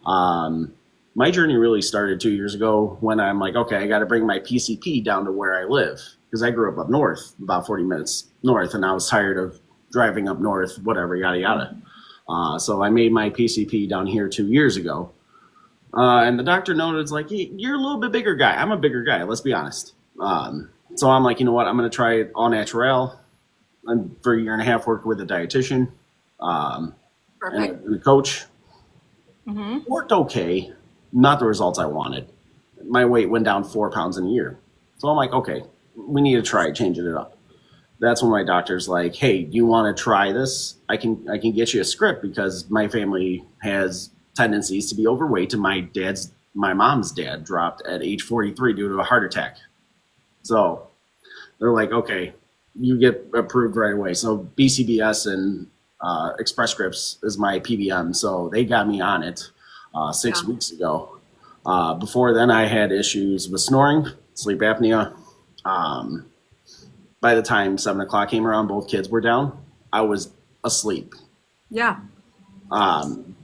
My journey really started 2 years ago when I'm like, okay, I got to bring my PCP down to where I live because I grew up north, about 40 minutes north, and I was tired of driving up north, whatever, yada, yada. So I made my PCP down here 2 years ago. And the doctor noted, like, hey, you're a little bit bigger guy. I'm a bigger guy, let's be honest. So I'm like, you know what? I'm going to try it all natural. And for a year and a half, worked with a dietitian and a coach. Worked okay. Not the results I wanted. My weight went down 4 pounds in a year. So I'm like, okay, we need to try changing it up. That's when my doctor's like, hey, do you want to try this? I can get you a script because my family has tendencies to be overweight, and my mom's dad dropped at age 43 due to a heart attack. So they're like, okay, you get approved right away. So BCBS and Express Scripts is my PBM. So they got me on it 6 weeks ago. Before then, I had issues with snoring, sleep apnea. By the time 7 o'clock came around, both kids were down. I was asleep. Yeah.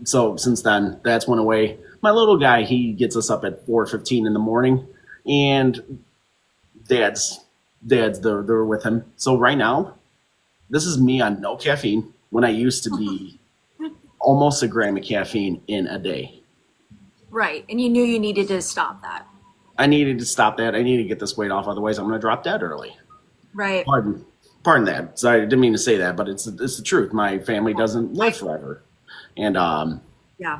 So since then, that's went away. My little guy, he gets us up at 4:15 in the morning, and dad's they're with him. So right now, this is me on no caffeine when I used to be almost a gram of caffeine in a day. Right. And you knew you needed to stop that. I needed to stop that. I needed to get this weight off. Otherwise, I'm going to drop dead early. Right. Pardon that. Sorry, I didn't mean to say that, but it's the truth. My family doesn't live forever. And yeah.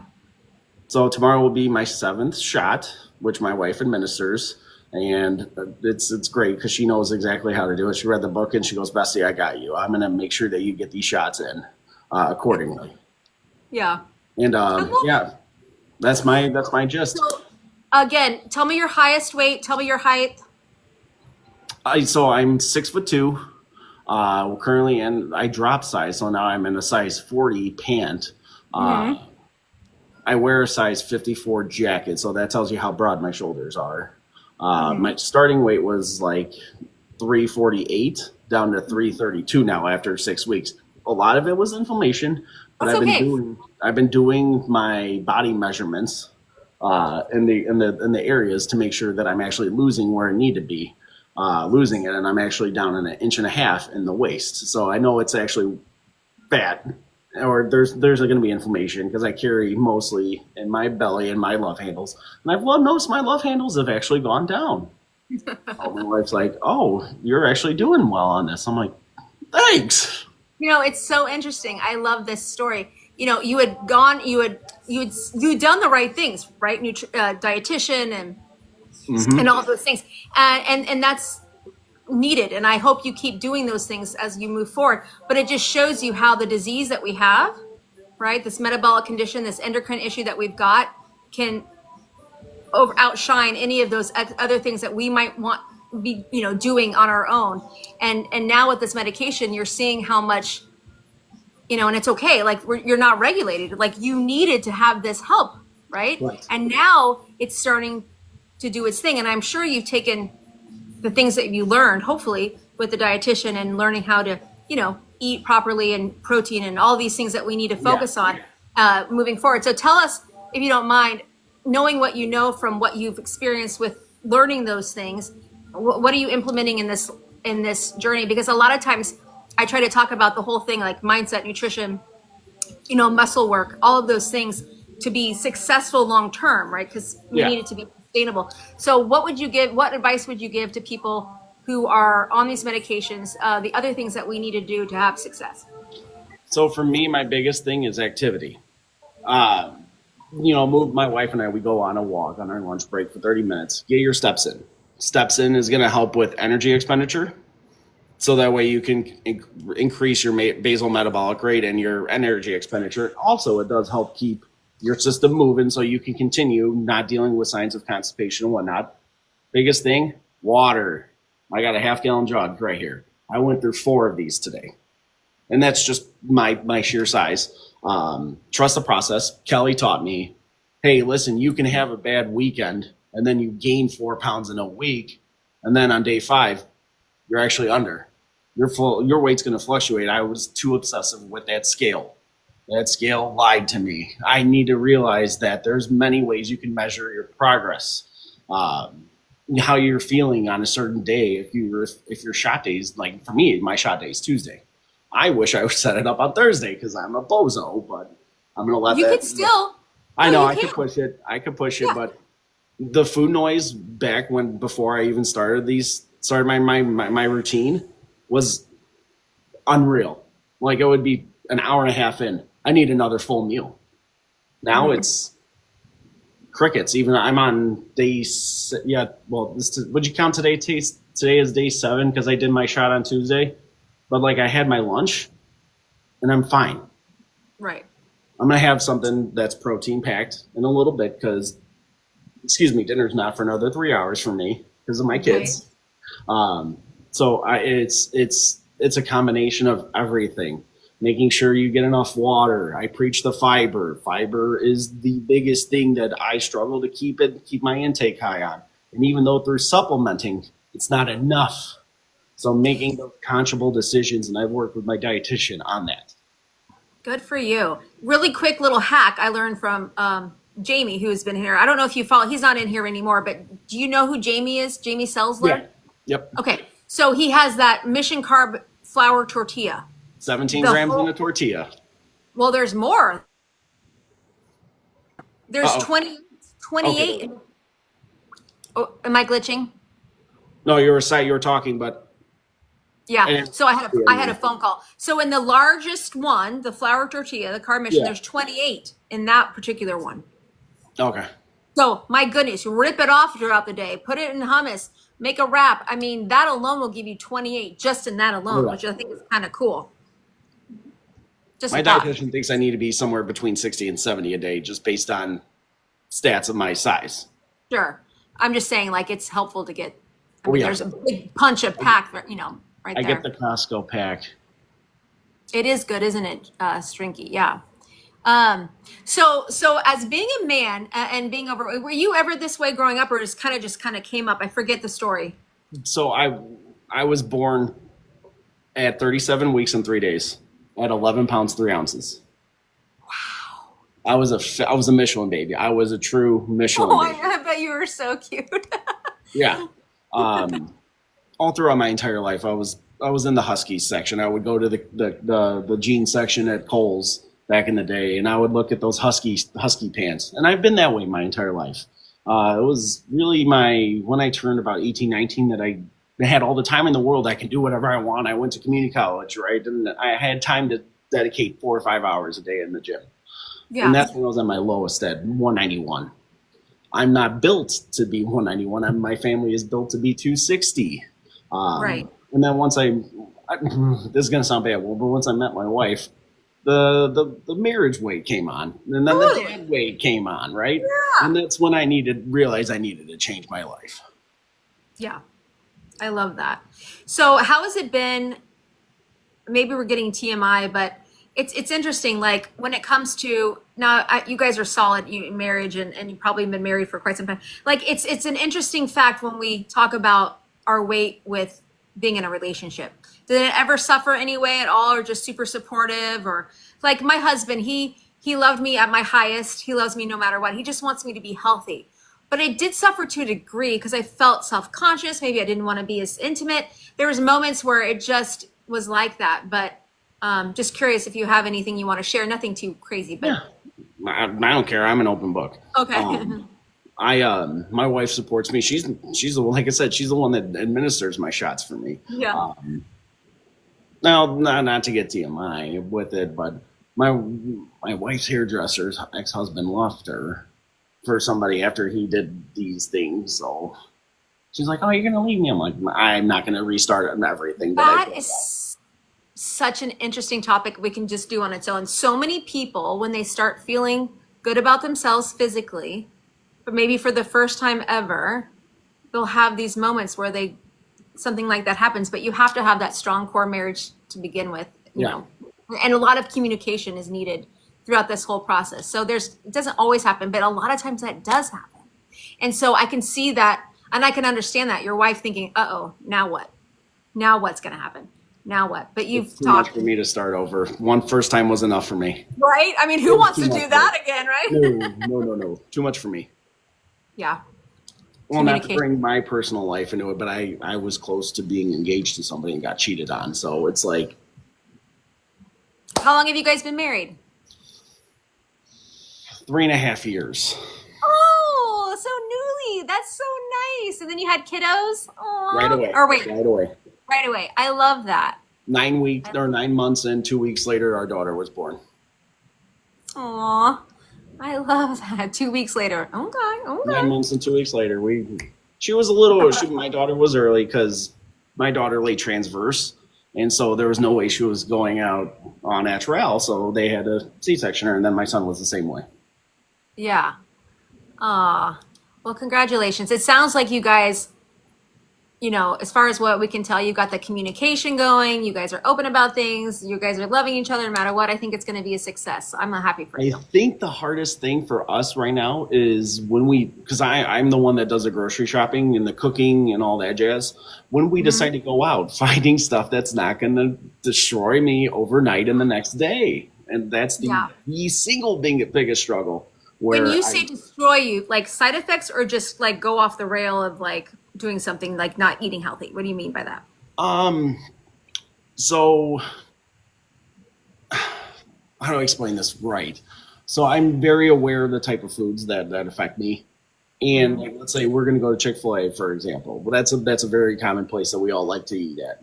So tomorrow will be my 7th shot, which my wife administers. And it's great because she knows exactly how to do it. She read the book and she goes, Bessie, I got you. I'm going to make sure that you get these shots in accordingly. Yeah. And yeah, that's my gist. So, again, tell me your highest weight. Tell me your height. So I'm 6'2". Currently, and I dropped size, so now I'm in a size 40 pant. I wear a size 54 jacket, so that tells you how broad my shoulders are. My starting weight was like 348 down to 332 now after 6 weeks. A lot of it was inflammation, but I've been doing my body measurements in the areas to make sure that I'm actually losing where I need to be. Losing it, and I'm actually down an inch and a half in the waist. So I know it's actually fat, or there's going to be inflammation because I carry mostly in my belly and my love handles. And I've noticed my love handles have actually gone down. My wife's like, "Oh, you're actually doing well on this." I'm like, "Thanks." You know, it's so interesting. I love this story. You know, you had done the right things, right? Dietitian and all those things. And that's needed. And I hope you keep doing those things as you move forward. But it just shows you how the disease that we have, right? This metabolic condition, this endocrine issue that we've got can outshine any of those other things that we might want be, doing on our own. And now with this medication, you're seeing how much, and it's okay. Like you're not regulated. Like you needed to have this help, right? And now it's starting to do its thing. And I'm sure you've taken the things that you learned, hopefully, with the dietitian and learning how to, eat properly and protein and all these things that we need to focus on moving forward. So tell us, if you don't mind, knowing what you know from what you've experienced with learning those things, what are you implementing in this journey? Because a lot of times I try to talk about the whole thing, like mindset, nutrition, muscle work, all of those things to be successful long-term, right? Because you need it to be sustainable. So what advice would you give to people who are on these medications, the other things that we need to do to have success? So for me, my biggest thing is activity. My wife and I, we go on a walk on our lunch break for 30 minutes. Get your steps in. Steps in is going to help with energy expenditure. So that way you can increase your basal metabolic rate and your energy expenditure. Also, it does help keep your system moving so you can continue not dealing with signs of constipation and whatnot. Biggest thing, water. I got a half-gallon jug right here. I went through 4 of these today. And that's just my sheer size. Trust the process. Kelly taught me, hey, listen, you can have a bad weekend and then you gain 4 pounds in a week. And then on day 5, you're actually under. Your weight's going to fluctuate. I was too obsessive with that scale. That scale lied to me. I need to realize that there's many ways you can measure your progress. How you're feeling on a certain day. If your shot days, like for me, my shot day is Tuesday. I wish I would set it up on Thursday because I'm a bozo, but I'm gonna let You that. could still. I No, know you I could can't. push it. I could push Yeah. it, but the food noise back when before I even started my routine was unreal. Like it would be an hour and a half in. I need another full meal. Now it's crickets. Even I'm on yeah. Well, would you count today? Today is day 7 because I did my shot on Tuesday. But like I had my lunch, and I'm fine. Right. I'm gonna have something that's protein packed in a little bit because, excuse me, dinner's not for another 3 hours for me because of my kids. So it's a combination of everything. Making sure you get enough water. I preach the fiber. Fiber is the biggest thing that I struggle to keep my intake high on. And even though through supplementing, it's not enough. So making those conscious decisions, and I've worked with my dietitian on that. Good for you. Really quick little hack I learned from Jamie, who's been here. I don't know if you follow, he's not in here anymore, but do you know who Jamie is? Jamie Selsler? Yeah. Yep. Okay. So he has that Mission Carb flour tortilla. 17 grams in a tortilla. Well, there's more. There's Uh-oh. 28. Okay. Oh, am I glitching? No, you were talking, but Yeah. And- So I had a phone call. So in the largest one, the flour tortilla, the Carb Mission, Yeah. there's 28 in that particular one. okay. So my goodness, you rip it off throughout the day, put it in hummus, make a wrap. I mean, that alone will give you 28 just in that alone, Yeah. which I think is kind of cool. Just My a thought. dietitian thinks I need to be somewhere between 60 and 70 a day just based on stats of my size. Sure. I'm just saying, like, it's helpful to get. Oh, yeah. There's a big punch of pack, right I there. get the Costco pack. It is good, isn't it, Strinky? Yeah. So as being a man and being over, were you ever this way growing up, or just kind of came up? I forget the story. So I was born at 37 weeks and 3 days at 11 pounds 3 ounces. Wow. I was a Michelin baby. I was a true Michelin Oh, baby. I bet you were so cute. Yeah. All throughout my entire life, I was in the Huskies section. I would go to the jean section at Kohl's back in the day, and I would look at those husky pants. And I've been that way my entire life. It was really when I turned about 18, 19 that I had all the time in the world. I could do whatever I want. I went to community college, right? And I had time to dedicate 4 or 5 hours a day in the gym. Yeah. And that's when I was at my lowest at 191. I'm not built to be 191. My family is built to be 260. Right. And then once this is going to sound bad, but once I met my wife, the marriage weight came on, and then the dad weight came on, right? Yeah. And that's when I realized I needed to change my life. Yeah. I love that. So how has it been? Maybe we're getting TMI, but it's interesting. Like when it comes to now, you guys are solid in marriage, and you've probably been married for quite some time. Like it's an interesting fact when we talk about our weight with being in a relationship. Did it ever suffer any way at all, or just super supportive? Or like my husband, he loved me at my highest. He loves me no matter what. He just wants me to be healthy. But it did suffer to a degree because I felt self-conscious. Maybe I didn't want to be as intimate. There was moments where it just was like that. But just curious if you have anything you want to share. Nothing too crazy, but Yeah. I don't care. I'm an open book. okay. My wife supports me. She's the one, like I said, she's the one that administers my shots for me. Yeah. Now, not to get TMI with it, but my wife's hairdresser's ex-husband left her for somebody after he did these things. So she's like, "Oh, you're gonna leave me?" I'm like, "I'm not gonna restart everything." That is such an interesting topic we can just do on its own. So many people, when they start feeling good about themselves physically, but maybe for the first time ever, they'll have these moments where something like that happens. But you have to have that strong core marriage to begin with, you know. And a lot of communication is needed throughout this whole process. So it doesn't always happen, but a lot of times that does happen. And so I can see that, and I can understand that your wife thinking, "Uh-oh, now what? Now what's going to happen?" Now what? But you've It's too much talked, for me to start over. One first time was enough for me. right? I mean, who It's wants too to much do for that me. again, right? No. Too much for me. Yeah. Well, not to Communication. bring my personal life into it, but I was close to being engaged to somebody and got cheated on. So it's like How long have you guys been married? 3.5 years. Oh, so newly. That's so nice. And then you had kiddos? Right Aw. away. Or wait, Right away. right away. I love that. 9 weeks or 9 months and 2 weeks later, our daughter was born. Aw. I love that. 2 weeks later. Okay. 9 months and 2 weeks later, she was a little. My daughter was early because my daughter lay transverse, and so there was no way she was going out on natural. So they had a C-section her, and then my son was the same way. Yeah. Well, congratulations. It sounds like you guys, as far as what we can tell, you got the communication going. You guys are open about things. You guys are loving each other no matter what. I think it's going to be a success. I'm happy for I you. think the hardest thing for us right now is because I'm the one that does the grocery shopping and the cooking and all that jazz. When we decide to go out, finding stuff that's not going to destroy me overnight and the next day. And that's the single biggest struggle. When you say destroy you, like side effects or just like go off the rail of like doing something like not eating healthy? What do you mean by that? So how do I explain this right? So I'm very aware of the type of foods that affect me. And like, let's say we're going to go to Chick-fil-A, for example. Well, that's a very common place that we all like to eat at.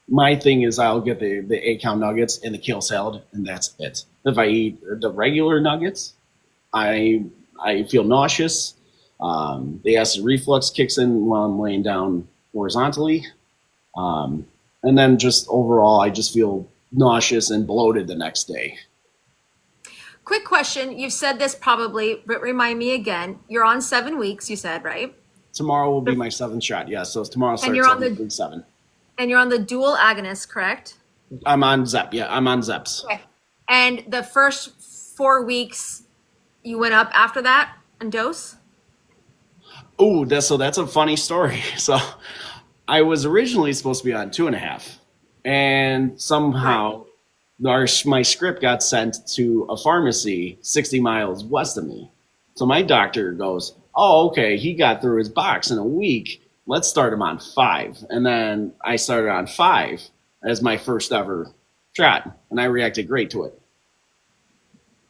My thing is I'll get the 8-count nuggets and the kale salad, and that's it. If I eat the regular nuggets, I feel nauseous. The acid reflux kicks in while I'm laying down horizontally. And then just overall, I just feel nauseous and bloated the next day. Quick question. You've said this probably, but remind me again. You're on 7 weeks, you said, right? Tomorrow will be my 7th shot. Yeah, so tomorrow starts you're on week 7. And you're on the dual agonist, correct? I'm on Zep. Yeah, I'm on Zeps. Okay. And the first 4 weeks, you went up after that in dose? Oh, that's a funny story. So I was originally supposed to be on 2.5, and somehow my script got sent to a pharmacy 60 miles west of me. So my doctor goes, "Oh, okay, he got through his box in a week. Let's start him on 5." And then I started on 5 as my first ever shot, and I reacted great to it.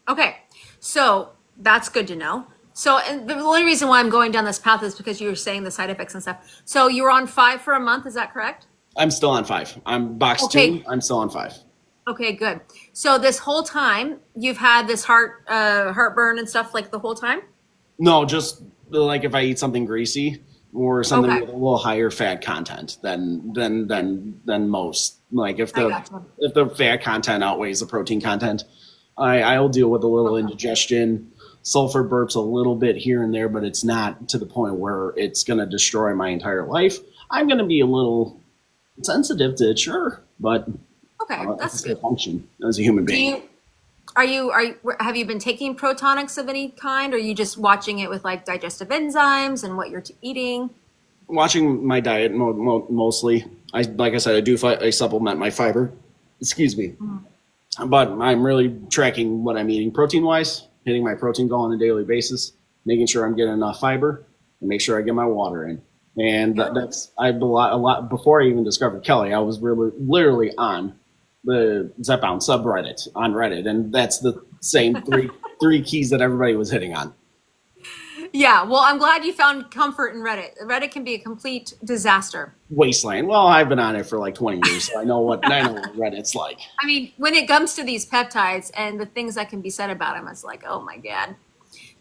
Okay, so that's good to know. So, and the only reason why I'm going down this path is because you were saying the side effects and stuff. So you were on 5 for a month, is that correct? I'm still on 5. I'm box 2. I'm still on 5. Okay, good. So this whole time you've had this heartburn and stuff like the whole time? No, just like if I eat something greasy or something with a little higher fat content than most. Like if the fat content outweighs the protein content, I'll deal with a little indigestion, sulfur burps a little bit here and there, but it's not to the point where it's going to destroy my entire life. I'm going to be a little sensitive to it, sure, but that's good. Function as a human being. Have you been taking protonics of any kind, or are you just watching it with like digestive enzymes and what you're eating? Watching my diet mostly. Like I said, I supplement my fiber. Excuse me. But I'm really tracking what I'm eating protein wise, hitting my protein goal on a daily basis, making sure I'm getting enough fiber, and make sure I get my water in. And a lot before I even discovered Kelly. I was literally on the Zepbound subreddit on Reddit, and that's the same three keys that everybody was hitting on. Yeah, well, I'm glad you found comfort in Reddit. Reddit can be a complete disaster. Wasteland. Well, I've been on it for like 20 years, so I know what Reddit's like. I mean, when it comes to these peptides and the things that can be said about them, it's like, oh my God.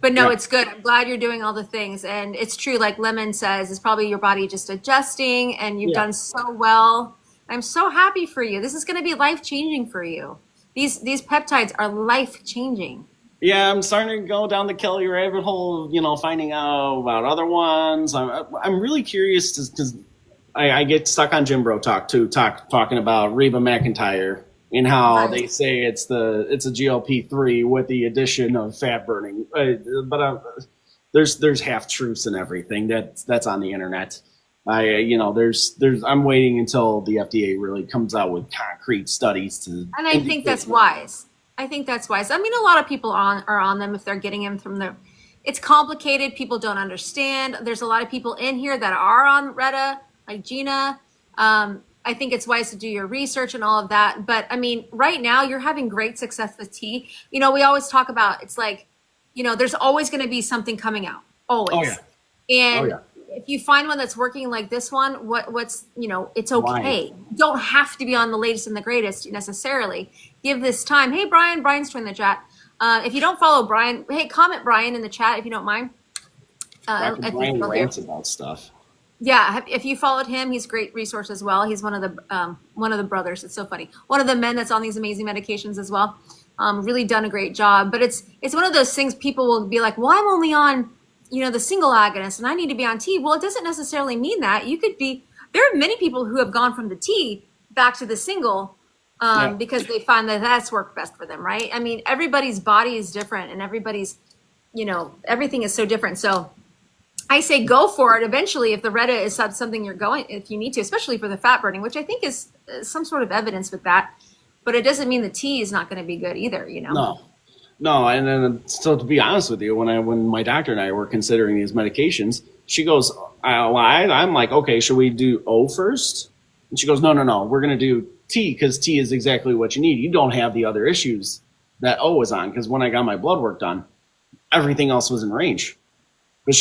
But no, It's good. I'm glad you're doing all the things. And it's true, like Lemon says, it's probably your body just adjusting, and you've done so well. I'm so happy for you. This is going to be life-changing for you. These peptides are life-changing. Yeah, I'm starting to go down the Kelly rabbit hole, finding out about other ones. I'm really curious because I get stuck on Jim Bro talk too, talking about Reba McEntire and how they say it's a GLP-3 with the addition of fat burning. But there's half truths and everything that's on the internet. I'm waiting until the FDA really comes out with concrete studies to. And I think that's wise. I think that's wise. I mean, a lot of people are on them if they're getting them from the. It's complicated. People don't understand. There's a lot of people in here that are on Retta, like Gina. I think it's wise to do your research and all of that. But I mean, right now you're having great success with tea. We always talk about, it's like, there's always going to be something coming out. Always. Oh, yeah. And Oh, yeah. if you find one that's working like this one, it's okay. Why? You don't have to be on the latest and the greatest necessarily. Give this time. Hey, Brian's joined the chat. If you don't follow Brian, hey, comment Brian in the chat if you don't mind. Dr. Brian rants about stuff. Yeah, if you followed him, he's a great resource as well. He's one of the brothers. It's so funny. One of the men that's on these amazing medications as well. Really done a great job. But it's one of those things people will be like, well, I'm only on, the single agonist and I need to be on T. Well, it doesn't necessarily mean that. There are many people who have gone from the T back to the single because they find that that's worked best for them, right? I mean, everybody's body is different and everybody's, everything is so different. So I say go for it. Eventually, if the Retta is something you're going, if you need to, especially for the fat burning, which I think is some sort of evidence with that, but it doesn't mean the tea is not going to be good either, No, and then so to be honest with you, when my doctor and I were considering these medications, she goes, I'm like, okay, should we do O first? And she goes, no, we're going to do T because T is exactly what you need. You don't have the other issues that O is on, because when I got my blood work done, everything else was in range.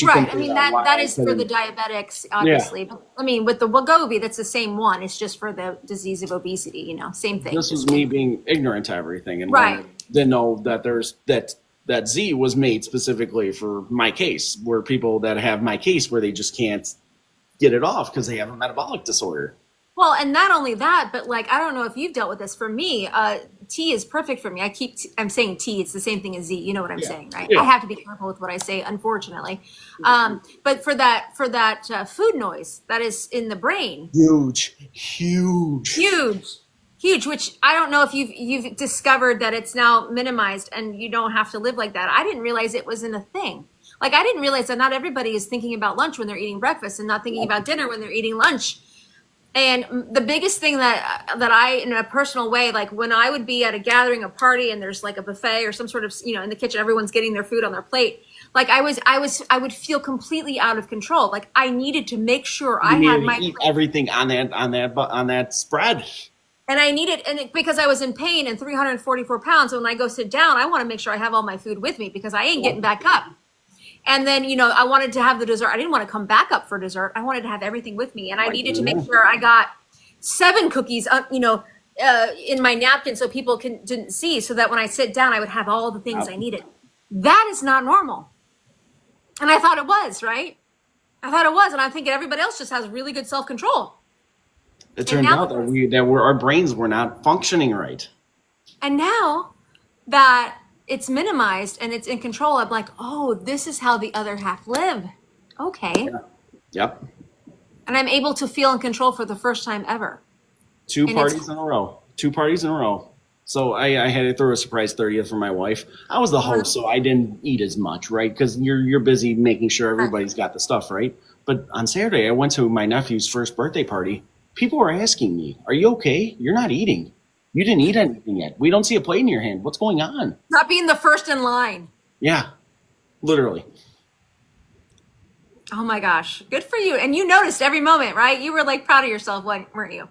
Right. I mean, that is for the diabetics, obviously. Yeah. But I mean, with the Wegovy, that's the same one. It's just for the disease of obesity, same thing. This was me being ignorant to everything. And right. Didn't know that that Z was made specifically for my case, where people that have my case where they just can't get it off because they have a metabolic disorder. Well, and not only that, but I don't know if you've dealt with this. For me, tea is perfect for me. I'm saying tea. It's the same thing as Z. You know what I'm saying, right? Yeah. I have to be careful with what I say, unfortunately. But for that food noise that is in the brain, huge, which I don't know if you've discovered that it's now minimized and you don't have to live like that. I didn't realize it wasn't a thing. I didn't realize that not everybody is thinking about lunch when they're eating breakfast and not thinking about dinner when they're eating lunch. And the biggest thing that I, in a personal way, when I would be at a gathering, a party, and there's a buffet or some sort of, in the kitchen, everyone's getting their food on their plate. I would feel completely out of control. I needed to make sure I had my eat everything on that spread. And I needed, because I was in pain and 344 pounds. When I go sit down, I want to make sure I have all my food with me because I ain't getting back up. And then, I wanted to have the dessert. I didn't want to come back up for dessert. I wanted to have everything with me. And I needed to make sure I got 7 cookies, in my napkin so people didn't see, so that when I sit down, I would have all the things I needed. That is not normal. And I thought it was, right? I thought it was. And I'm thinking everybody else just has really good self-control. It turned out that our brains were not functioning right. And now that it's minimized and it's in control, I'm like, oh, this is how the other half live. Okay. Yeah. Yep. And I'm able to feel in control for the first time ever. 2 parties in a row. So I had to throw a surprise 30th for my wife. I was the host, so I didn't eat as much, right? Because you're busy making sure everybody's got the stuff, right? But on Saturday, I went to my nephew's first birthday party. People were asking me, are you okay? You're not eating. You didn't eat anything yet. We don't see a plate in your hand. What's going on? Not being the first in line. Yeah, literally. Oh my gosh. Good for you. And you noticed every moment, right? You were proud of yourself, weren't you?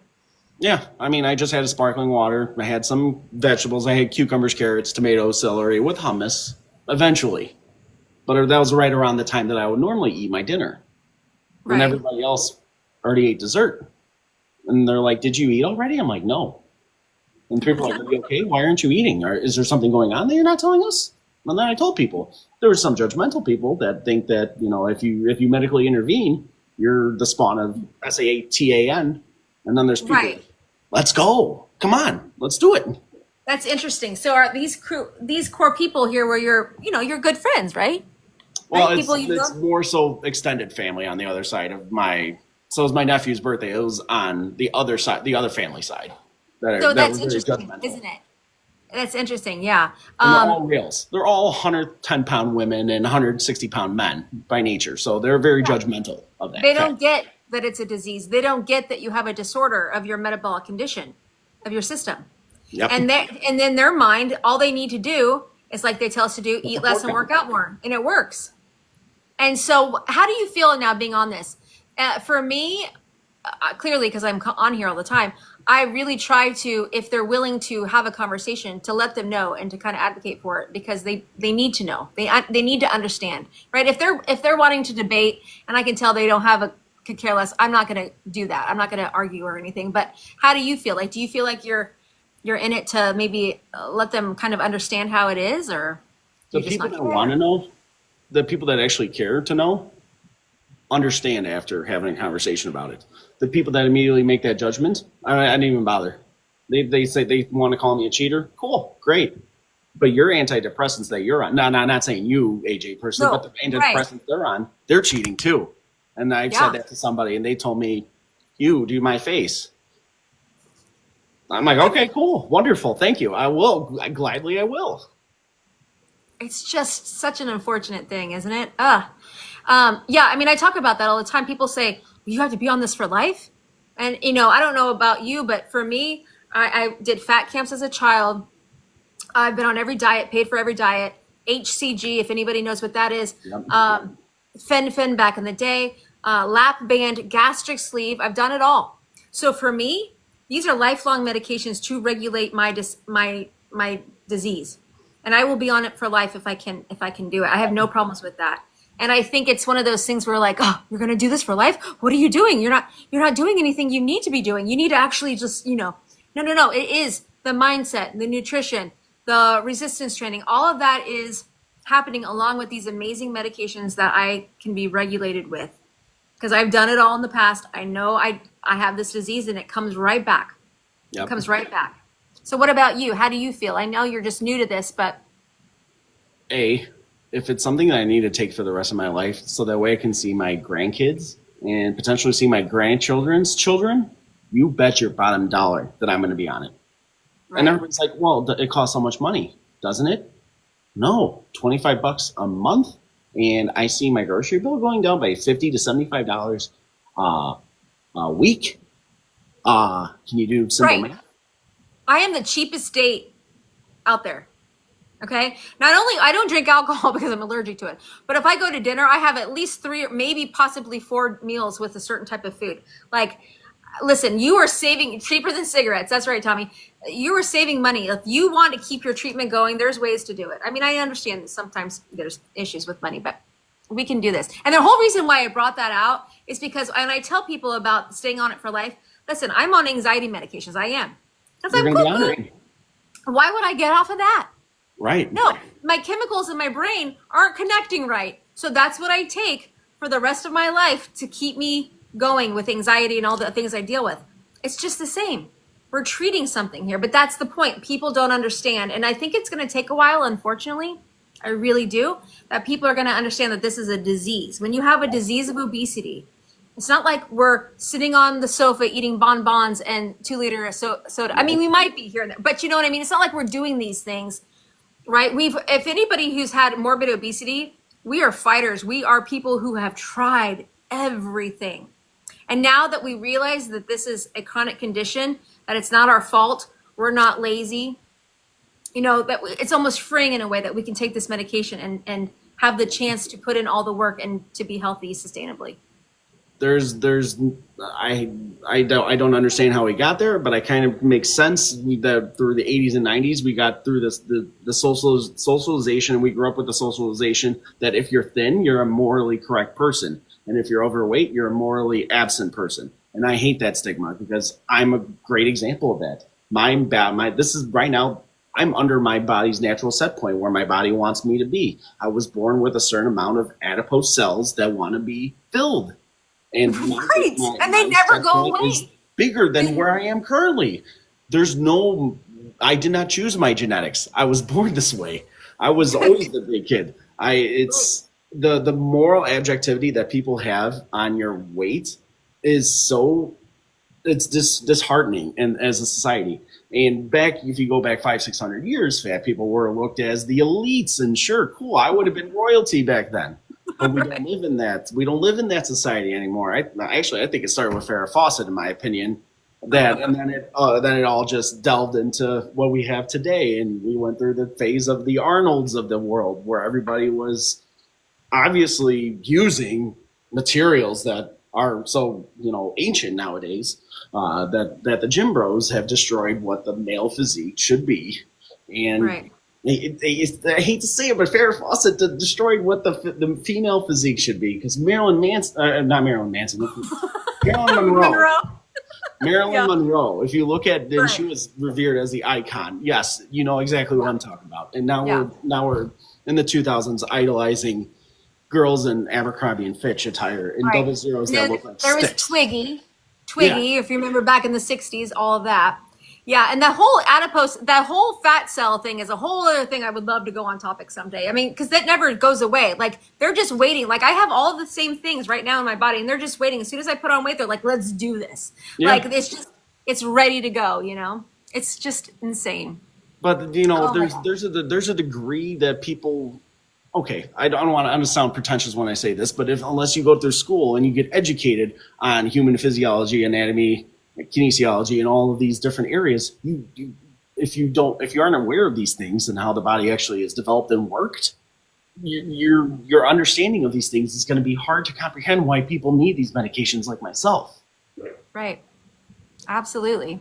Yeah. I mean, I just had a sparkling water. I had some vegetables. I had cucumbers, carrots, tomatoes, celery with hummus eventually. But that was right around the time that I would normally eat my dinner. Right. And everybody else already ate dessert. And they're like, did you eat already? I'm like, no. And people are like, are you okay? Why aren't you eating? Or is there something going on that you're not telling us? And then I told people. There were some judgmental people that think that, if you medically intervene, you're the spawn of SATAN. And then there's people, let's go. Come on, let's do it. That's interesting. So are these core people here where you're good friends, right? Well, it's more so extended family on the other side of so it was my nephew's birthday. It was on the other side, the other family side. That's interesting, isn't it? That's interesting, yeah. And they're all reals. They're all 110-pound women and 160-pound men by nature. So they're very judgmental of that. They don't get that it's a disease. They don't get that you have a disorder of your metabolic condition, of your system. Yep. And in their mind, all they need to do is like they tell us to do, eat less and work out more, and it works. And so how do you feel now being on this? For me, clearly, because I'm on here all the time, I really try to, if they're willing to have a conversation, to let them know and to kind of advocate for it, because they need to know. They need to understand, right? If they're wanting to debate, and I can tell they don't could care less, I'm not going to do that. I'm not going to argue or anything. But how do you feel? Like, do you feel like you're in it to maybe let them kind of understand how it is, or the people that want to know, the people that actually care to know, understand after having a conversation about it. The people that immediately make that judgment, I didn't even bother. They say they want to call me a cheater. Cool, great. But your antidepressants that you're on, no, not saying you, AJ, personally, but the antidepressants they're on, they're cheating too. And I've said that to somebody, and they told me, you do my face. I'm like, okay, cool, wonderful, thank you. I will, gladly I will. It's just such an unfortunate thing, isn't it? Yeah, I mean, I talk about that all the time. People say, you have to be on this for life. And, I don't know about you, but for me, I did fat camps as a child. I've been on every diet, paid for every diet. HCG, if anybody knows what that is. Yep. Fen back in the day. Lap band, gastric sleeve. I've done it all. So for me, these are lifelong medications to regulate my disease. And I will be on it for life if I can do it. I have no problems with that. And I think it's one of those things where like, oh, you're going to do this for life? What are you doing? You're not doing anything you need to be doing. You need to actually just, no. It is the mindset, the nutrition, the resistance training. All of that is happening along with these amazing medications that I can be regulated with. Because I've done it all in the past. I know I have this disease and it comes right back. Yep. It comes right back. So what about you? How do you feel? I know you're just new to this, but. If it's something that I need to take for the rest of my life, so that way I can see my grandkids and potentially see my grandchildren's children, you bet your bottom dollar that I'm going to be on it. Right. And everybody's like, well, it costs so much money, doesn't it? No, $25 a month. And I see my grocery bill going down by $50 to $75 a week. Can you do simple math? I am the cheapest date out there. Okay. Not only I don't drink alcohol because I'm allergic to it, but if I go to dinner, I have at least 3 or maybe possibly 4 meals with a certain type of food. Like, listen, you are saving cheaper than cigarettes. That's right, Tommy. You are saving money. If you want to keep your treatment going, there's ways to do it. I mean, I understand that sometimes there's issues with money, but we can do this. And the whole reason why I brought that out is because, and I tell people about staying on it for life. Listen, I'm on anxiety medications. I am. Why would I get off of that? Right. No, my chemicals in my brain aren't connecting right. So that's what I take for the rest of my life to keep me going with anxiety and all the things I deal with. It's just the same. We're treating something here, but that's the point. People don't understand. And I think it's going to take a while, unfortunately. I really do. That people are going to understand that this is a disease. When you have a disease of obesity, it's not like we're sitting on the sofa eating bonbons and 2-liter soda. I mean, we might be here and there, but you know what I mean? It's not like we're doing these things. Right? If anybody who's had morbid obesity, we are fighters. We are people who have tried everything. And now that we realize that this is a chronic condition, that it's not our fault, we're not lazy, that it's almost freeing in a way that we can take this medication and have the chance to put in all the work and to be healthy sustainably. I don't understand how we got there, but I kind of makes sense that through the 80s and 90s we got through the socialization. We grew up with the socialization that if you're thin, you're a morally correct person, and if you're overweight, you're a morally absent person. And I hate that stigma because I'm a great example of that. This is right now. I'm under my body's natural set point where my body wants me to be. I was born with a certain amount of adipose cells that want to be filled. And and they never go away. Is bigger than where I am currently. I did not choose my genetics. I was born this way. I was always the big kid. It's the moral objectivity that people have on your weight is it's disheartening and as a society. And if you go back 500-600 years, fat people were looked as the elites, and sure, cool, I would have been royalty back then. But we don't live in that. We don't live in that society anymore. I think it started with Farrah Fawcett, in my opinion. And then it all just delved into what we have today, and we went through the phase of the Arnolds of the world, where everybody was obviously using materials that are so ancient nowadays, that the gym bros have destroyed what the male physique should be, and Right. I hate to say it, but Farrah Fawcett destroyed what the female physique should be, because Marilyn Manson, not Marilyn Manson, Marilyn Monroe. Marilyn Monroe, if you look at, then she was revered as the icon. Yes, you know exactly what I'm talking about. And now we're in the 2000s idolizing girls in Abercrombie and Fitch attire and double zeros that look like there sticks. was Twiggy, if you remember back in the 60s, all of that. Yeah, and that whole adipose, that whole fat cell thing is a whole other thing I would love to go on topic someday. I mean, because that never goes away. Like, they're just waiting. Like, I have all the same things right now in my body, and they're just waiting. As soon as I put on weight, they're like, let's do this. Yeah. Like, it's ready to go, It's just insane. But, there's a degree that people, okay, I don't want to sound pretentious when I say this, but unless you go through school and you get educated on human physiology, anatomy, kinesiology, and all of these different areas, if you aren't aware of these things and how the body actually is developed and worked, your understanding of these things is going to be hard to comprehend why people need these medications like myself. Right. Absolutely.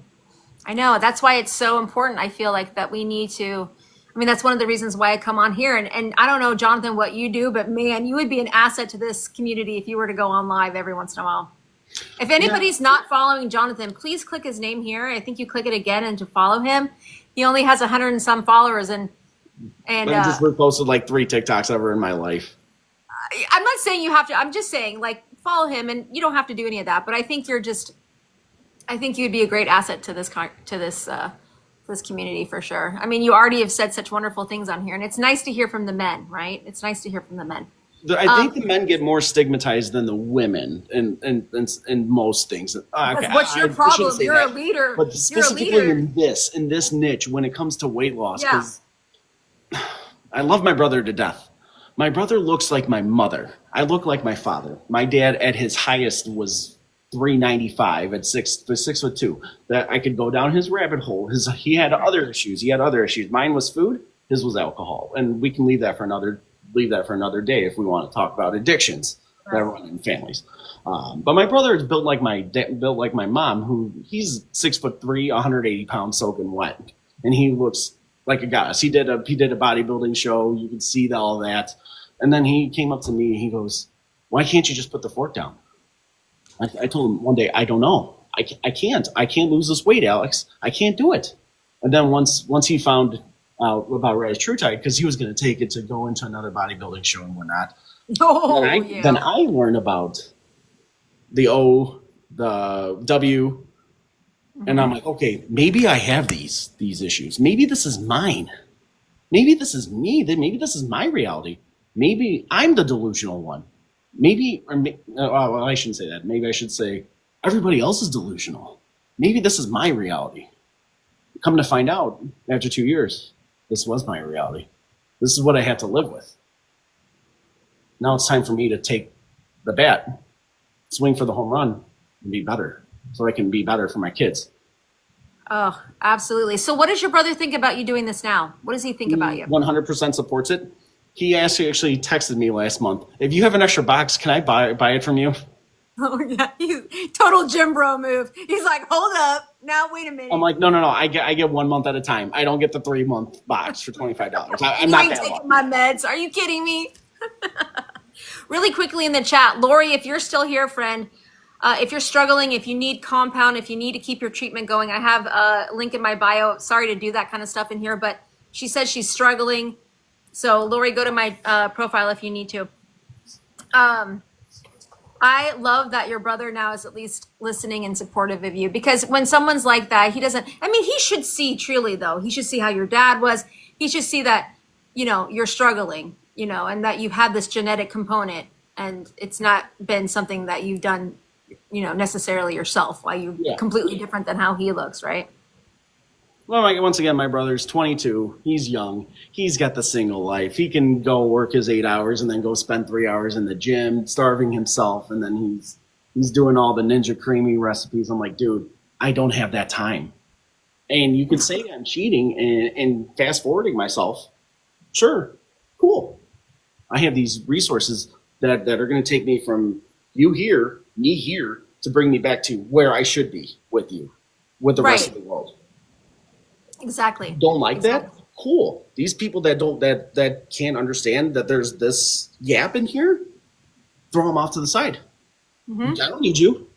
I know. That's why it's so important. I feel like that we need to, that's one of the reasons why I come on here. And I don't know, Jonathan, what you do, but man, you would be an asset to this community if you were to go on live every once in a while. If anybody's not following Jonathan, please click his name here. I think you click it again and to follow him. He only has 100 and some followers, and I just reposted like 3 TikToks ever in my life. I'm not saying you have to. I'm just saying, like, follow him, and you don't have to do any of that. But I think you'd be a great asset to this community for sure. I mean, you already have said such wonderful things on here, and it's nice to hear from the men, right? It's nice to hear from the men. I think the men get more stigmatized than the women in most things. Okay, what's your problem? You're a leader. But specifically in this niche, when it comes to weight loss, because I love my brother to death. My brother looks like my mother. I look like my father. My dad at his highest was 395 at 6'2". That I could go down his rabbit hole. He had other issues. Mine was food. His was alcohol, and we can leave that for another day if we want to talk about addictions that run in families. But my brother is built like my mom, who he's 6'3", 180 pounds, soaking wet, and he looks like a goddess. He did a bodybuilding show. You could see all that, and then he came up to me and he goes, "Why can't you just put the fork down?" I told him one day, "I don't know. I can't lose this weight, Alex. I can't do it." And then once he found about Rise True Tide, because he was going to take it to go into another bodybuilding show and whatnot. Then I learned about the O, the W, and I'm like, okay, maybe I have these issues. Maybe this is mine. Maybe this is me. Maybe this is my reality. Maybe I'm the delusional one. Well, I shouldn't say that. Maybe I should say everybody else is delusional. Maybe this is my reality. Come to find out, after 2 years, this was my reality. This is what I had to live with. Now it's time for me to take the bat, swing for the home run, and be better, so I can be better for my kids. Oh, absolutely. So what does your brother think about you doing this now? What does he think about you? 100% supports it. He actually texted me last month, "If you have an extra box, can I buy it from you?" Oh yeah, total gym bro move. He's like, "Hold up, now wait a minute." I'm like, no. I get 1 month at a time. I don't get the 3-month box for $25. I'm not that taking my meds. Are you kidding me? Really quickly in the chat, Lori, if you're still here, friend, if you're struggling, if you need compound, if you need to keep your treatment going, I have a link in my bio. Sorry to do that kind of stuff in here, but she says she's struggling. So Lori, go to my profile if you need to. I love that your brother now is at least listening and supportive of you, because when someone's like that, he should see truly though. He should see how your dad was. He should see that, you're struggling, and that you've had this genetic component, and it's not been something that you've done, necessarily yourself. Why you're completely different than how he looks, right? Well, like, once again, my brother's 22. He's young. He's got the single life. He can go work his 8 hours and then go spend 3 hours in the gym, starving himself, and then he's doing all the Ninja Creamy recipes. I'm like, dude, I don't have that time. And you could say I'm cheating and fast forwarding myself. Sure, cool. I have these resources that are going to take me from you here, me here, to bring me back to where I should be with you, with the rest of the world. Exactly. Don't like that? Cool. These people that can't understand that there's this gap in here, throw them off to the side. I don't need you.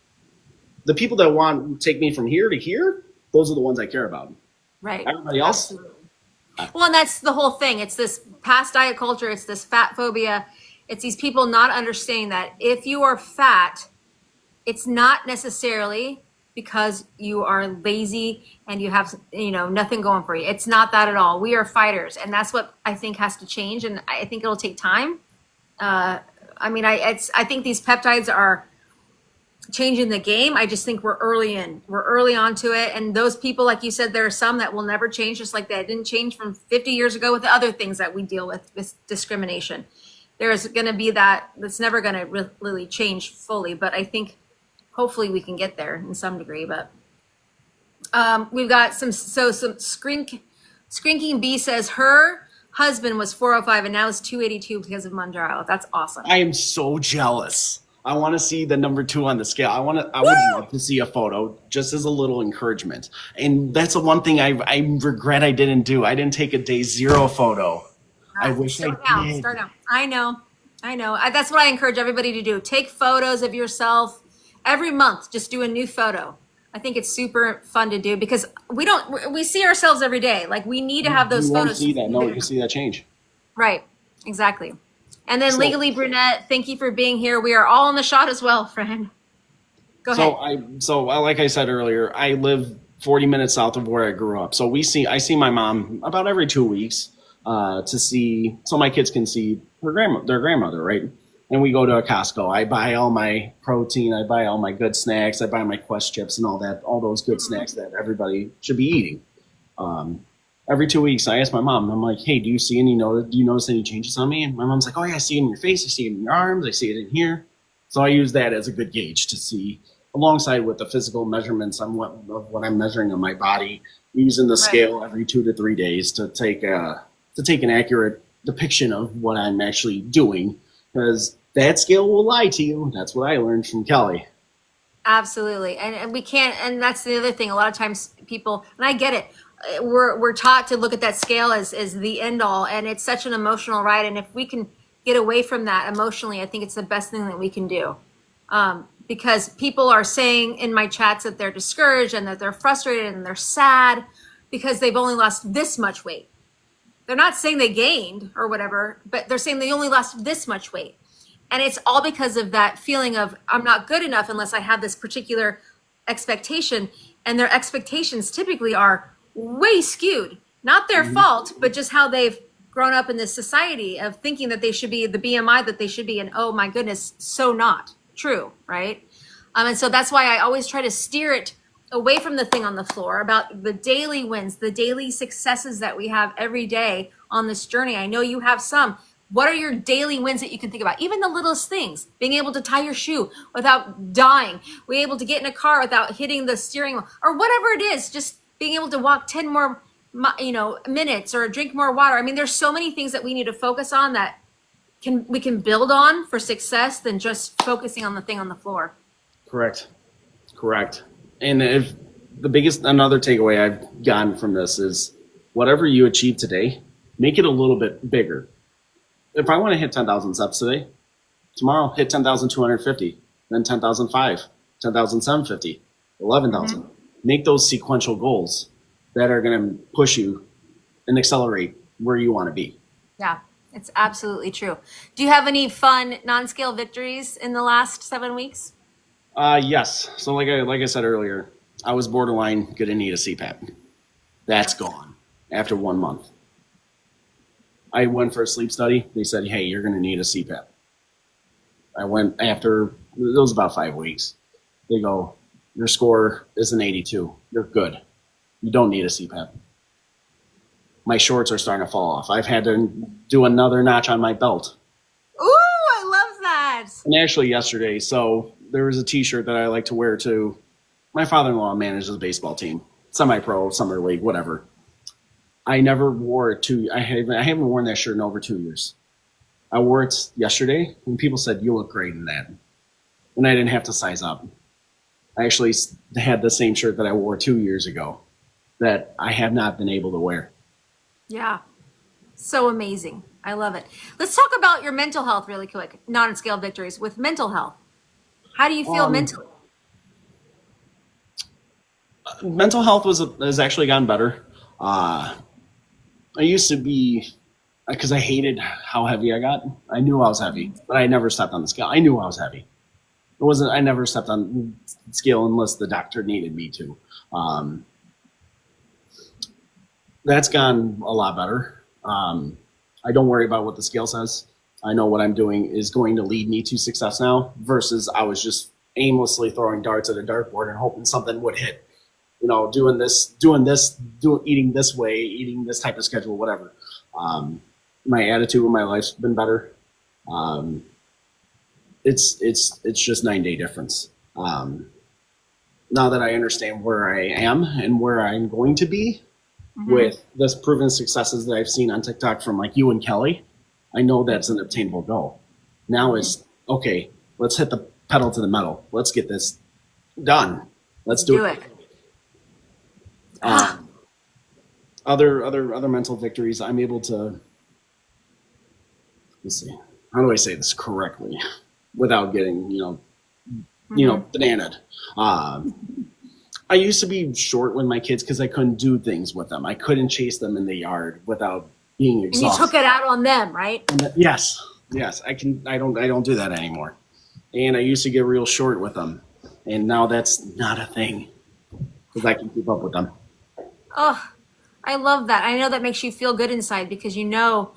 The people that want to take me from here to here, those are the ones I care about. Right. Everybody else? Absolutely. Well, and that's the whole thing. It's this past diet culture. It's this fat phobia. It's these people not understanding that if you are fat, it's not necessarily because you are lazy and you have, nothing going for you. It's not that at all. We are fighters, and that's what I think has to change. And I think it'll take time. I think these peptides are changing the game. I just think we're early onto it. And those people, like you said, there are some that will never change, just like that didn't change from 50 years ago with the other things that we deal with discrimination. There's going to be that's never going to really change fully. But I think hopefully we can get there in some degree. But we've got some Scrinking B says her husband was 405 and now is 282 because of Mounjaro. That's awesome. I am so jealous. I want to see the number 2 on the scale. I would love to see a photo just as a little encouragement. And that's the one thing I regret I didn't do. I didn't take a day 0 photo. I wish I did. Start now. I know. That's what I encourage everybody to do. Take photos of yourself every month. Just do a new photo. I think it's super fun to do because we see ourselves every day. Like we need to have those photos. You see that change. Right. Exactly. And then Legally Brunette, thank you for being here. We are all on the shot as well, friend. Go ahead. So like I said earlier, I live 40 minutes south of where I grew up. So I see my mom about every 2 weeks so my kids can see their grandmother, right? And we go to a Costco. I buy all my protein. I buy all my good snacks. I buy my Quest chips and all those good snacks that everybody should be eating. Every 2 weeks, I ask my mom, I'm like, hey, do you notice any changes on me? And my mom's like, oh yeah, I see it in your face. I see it in your arms. I see it in here. So I use that as a good gauge to see, alongside with the physical measurements of what I'm measuring on my body, using the scale every 2 to 3 days to take an accurate depiction of what I'm actually doing, because that scale will lie to you. That's what I learned from Kelly. Absolutely. And we can't, and that's the other thing. A lot of times people, and I get it, we're taught to look at that scale as the end all, and it's such an emotional ride. And if we can get away from that emotionally, I think it's the best thing that we can do. Because people are saying in my chats that they're discouraged and that they're frustrated and they're sad because they've only lost this much weight. They're not saying they gained or whatever, but they're saying they only lost this much weight. And it's all because of that feeling of I'm not good enough unless I have this particular expectation. And their expectations typically are way skewed. Not their fault, but just how they've grown up in this society of thinking that they should be the BMI that they should be. And oh my goodness, so not true, right? And so that's why I always try to steer it away from the thing on the floor, about the daily wins, the daily successes that we have every day on this journey. I know you have some. What are your daily wins that you can think about? Even the littlest things, being able to tie your shoe without dying, being able to get in a car without hitting the steering wheel, or whatever it is, just being able to walk 10 more minutes or drink more water. I mean, there's so many things that we need to focus on that we can build on for success than just focusing on the thing on the floor. Correct. And if another takeaway I've gotten from this is whatever you achieve today, make it a little bit bigger. If I want to hit 10,000 steps today, tomorrow hit 10,250, then 10,005, 10,750, 11,000. Make those sequential goals that are going to push you and accelerate where you want to be. Yeah, it's absolutely true. Do you have any fun non-scale victories in the last 7 weeks? Yes. So like I said earlier, I was borderline going to need a CPAP. That's gone after 1 month. I went for a sleep study. They said, hey, you're going to need a CPAP. I went after, it was about 5 weeks. They go, your score is an 82. You're good. You don't need a CPAP. my shorts are starting to fall off. I've had to do another notch on my belt. Ooh, I love that. And actually yesterday, so there was a t-shirt that I like to wear too. My father-in-law manages a baseball team, semi-pro, summer league, whatever. I never wore it I haven't worn that shirt in over 2 years. I wore it yesterday, and people said, "You look great in that." And I didn't have to size up. I actually had the same shirt that I wore 2 years ago that I have not been able to wear. Yeah. So amazing. I love it. Let's talk about your mental health really quick. Not on scale victories with mental health. How do you feel mentally? Mental health has actually gotten better. I used to be, because I hated how heavy I got. I knew I was heavy, but I never stepped on the scale. I knew I was heavy. I never stepped on the scale unless the doctor needed me to. That's gone a lot better. I don't worry about what the scale says. I know what I'm doing is going to lead me to success now versus I was just aimlessly throwing darts at a dartboard and hoping something would hit. Doing this, eating this way, eating this type of schedule, whatever. My attitude in my life's been better. It's just 9-day difference. Now that I understand where I am and where I'm going to be with this proven successes that I've seen on TikTok from like you and Kelly, I know that's an obtainable goal. Now it's okay. Let's hit the pedal to the metal. Let's get this done. Let's do it. Other mental victories. I'm able to. Let's see. How do I say this correctly without getting bananaed? I used to be short with my kids because I couldn't do things with them. I couldn't chase them in the yard without being exhausted. And you took it out on them, right? Yes. I can. I don't do that anymore. And I used to get real short with them, and now that's not a thing because I can keep up with them. Oh, I love that. I know that makes you feel good inside because you don't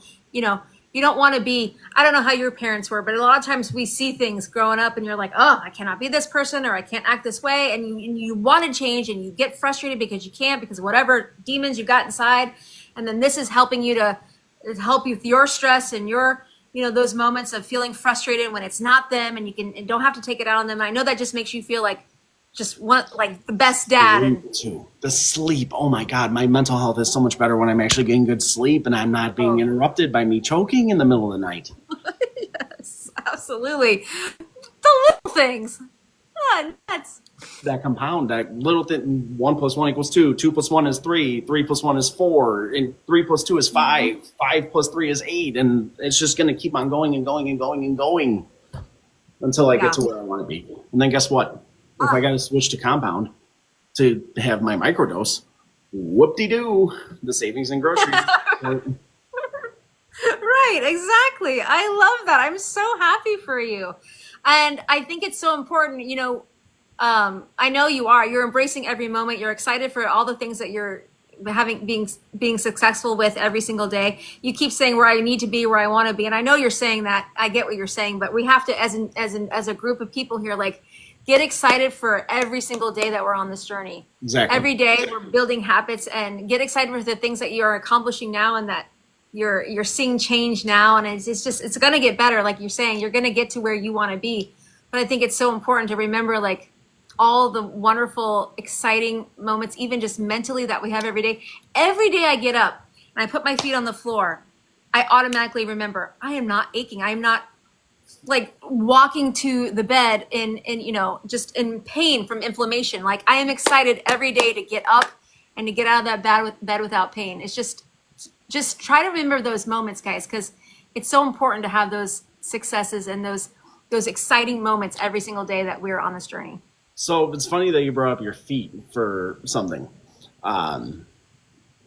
want to be, I don't know how your parents were, but a lot of times we see things growing up and you're like, oh, I cannot be this person or I can't act this way. And you want to change and you get frustrated because you can't because of whatever demons you got inside. And then this is helping you to help you with your stress and your, those moments of feeling frustrated when it's not them and don't have to take it out on them. And I know that just makes you feel like the best dad. And the sleep. Oh my God. My mental health is so much better when I'm actually getting good sleep and I'm not being interrupted by me choking in the middle of the night. Yes, absolutely. The little things. That's that compound, that little thing. 1 + 1 = 2. 2 + 1 is 3. 3 + 1 is 4. And 3 + 2 is 5. 5 + 3 is 8. And it's just going to keep on going and going and going and going until I get to where I want to be. And then guess what? If I got to switch to compound to have my microdose, whoop-de-doo, the savings and groceries. right, exactly. I love that. I'm so happy for you. And I think it's so important, I know you're embracing every moment. You're excited for all the things that you're being successful with every single day. You keep saying where I need to be, where I want to be. And I know you're saying that. I get what you're saying, but we have to, as a group of people here, get excited for every single day that we're on this journey. Exactly. Every day we're building habits and get excited for the things that you are accomplishing now and that you're seeing change now. And it's going to get better. Like you're saying, you're going to get to where you want to be. But I think it's so important to remember all the wonderful, exciting moments, even just mentally that we have every day. Every day I get up and I put my feet on the floor, I automatically remember I am not aching. I am not walking to the bed in just in pain from inflammation. I am excited every day to get up and to get out of that bed without pain. It's just try to remember those moments, guys, because it's so important to have those successes and those exciting moments every single day that we're on this journey. So it's funny that you brought up your feet for something.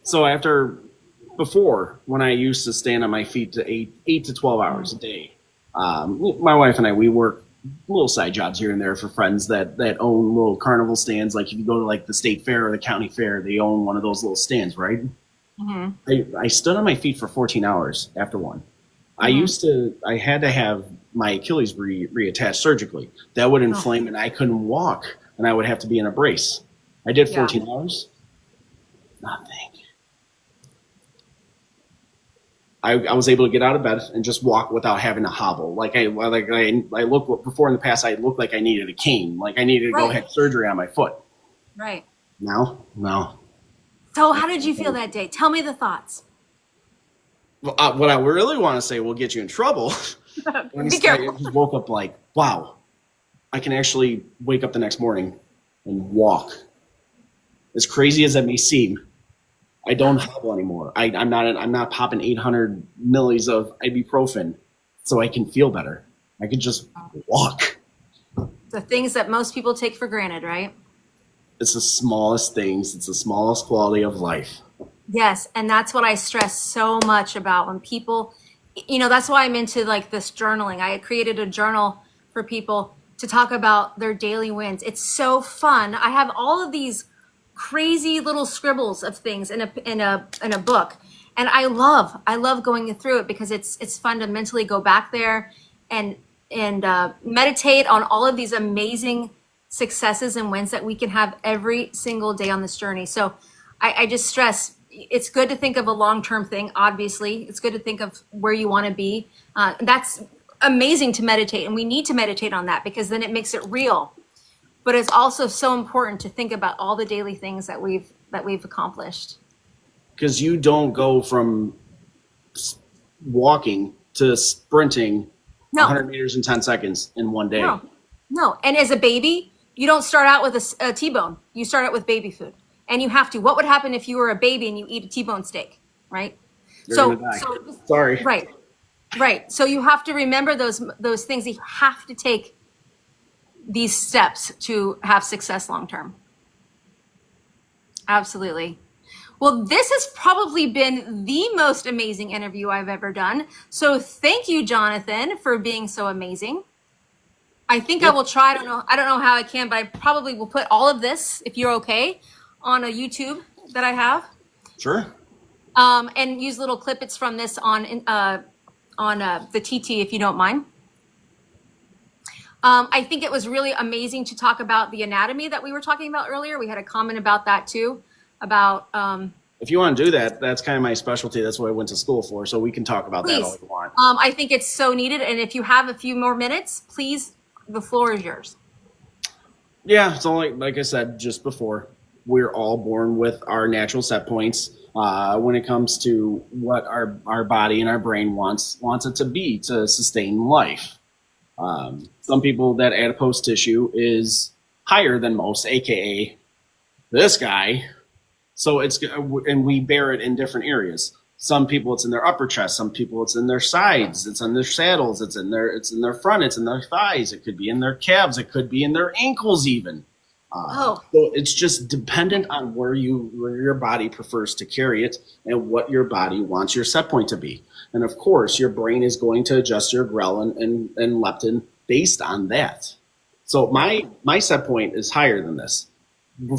So before, when I used to stand on my feet to 8 to 12 hours a day, my wife and I, we work little side jobs here and there for friends that own little carnival stands. Like if you go to the state fair or the county fair, they own one of those little stands, right? Mm-hmm. I stood on my feet for 14 hours after one. Mm-hmm. I had to have my Achilles reattached surgically. That would inflame and I couldn't walk and I would have to be in a brace. I did 14 hours. Nothing. I was able to get out of bed and just walk without having to hobble. I look before in the past, I looked like I needed a cane, like I needed to go have surgery on my foot. Right. Now, no. So how did you feel that day? Tell me the thoughts. Well, what I really want to say will get you in trouble. Be careful. I just woke up like, wow, I can actually wake up the next morning and walk. As crazy as that may seem, I don't hobble anymore. I'm not popping 800 millis of ibuprofen so I can feel better. I can just walk. The things that most people take for granted, right? It's the smallest things. It's the smallest quality of life. Yes, and that's what I stress so much about when people, that's why I'm into like this journaling. I created a journal for people to talk about their daily wins. It's so fun. I have all of these crazy little scribbles of things in a book, and I love going through it because it's fun to mentally go back there and meditate on all of these amazing successes and wins that we can have every single day on this journey. So I just stress, it's good to think of a long-term thing. Obviously, it's good to think of where you want to be. That's amazing to meditate, and we need to meditate on that because then it makes it real. But it's also so important to think about all the daily things that we've accomplished. Because you don't go from walking to sprinting 100 meters in 10 seconds in one day. No. And as a baby, you don't start out with a T-bone. You start out with baby food. And you have to. What would happen if you were a baby and you eat a T-bone steak, right? Sorry. Right. So you have to remember those things. You have to take these steps to have success long term. Absolutely. Well, this has probably been the most amazing interview I've ever done. So thank you, Jonathan, for being so amazing. I think I will try. I don't know how I can, but I probably will put all of this, if you're okay, on a YouTube that I have. Sure. And use little clippets from this on the TT, if you don't mind. I think it was really amazing to talk about the anatomy that we were talking about earlier. We had a comment about that too, about. If you want to do that, that's kind of my specialty. That's what I went to school for. So we can talk about that all you want. I think it's so needed. And if you have a few more minutes, please, the floor is yours. Yeah, it's only, like I said just before, we're all born with our natural set points when it comes to what our body and our brain wants it to be to sustain life. Some people, that adipose tissue is higher than most, aka this guy. So and we bear it in different areas. Some people it's in their upper chest. Some people it's in their sides. It's in their saddles. It's in their front. It's in their thighs. It could be in their calves. It could be in their ankles even. So it's just dependent on where your body prefers to carry it and what your body wants your set point to be. And of course, your brain is going to adjust your ghrelin and leptin based on that. So my set point is higher than this.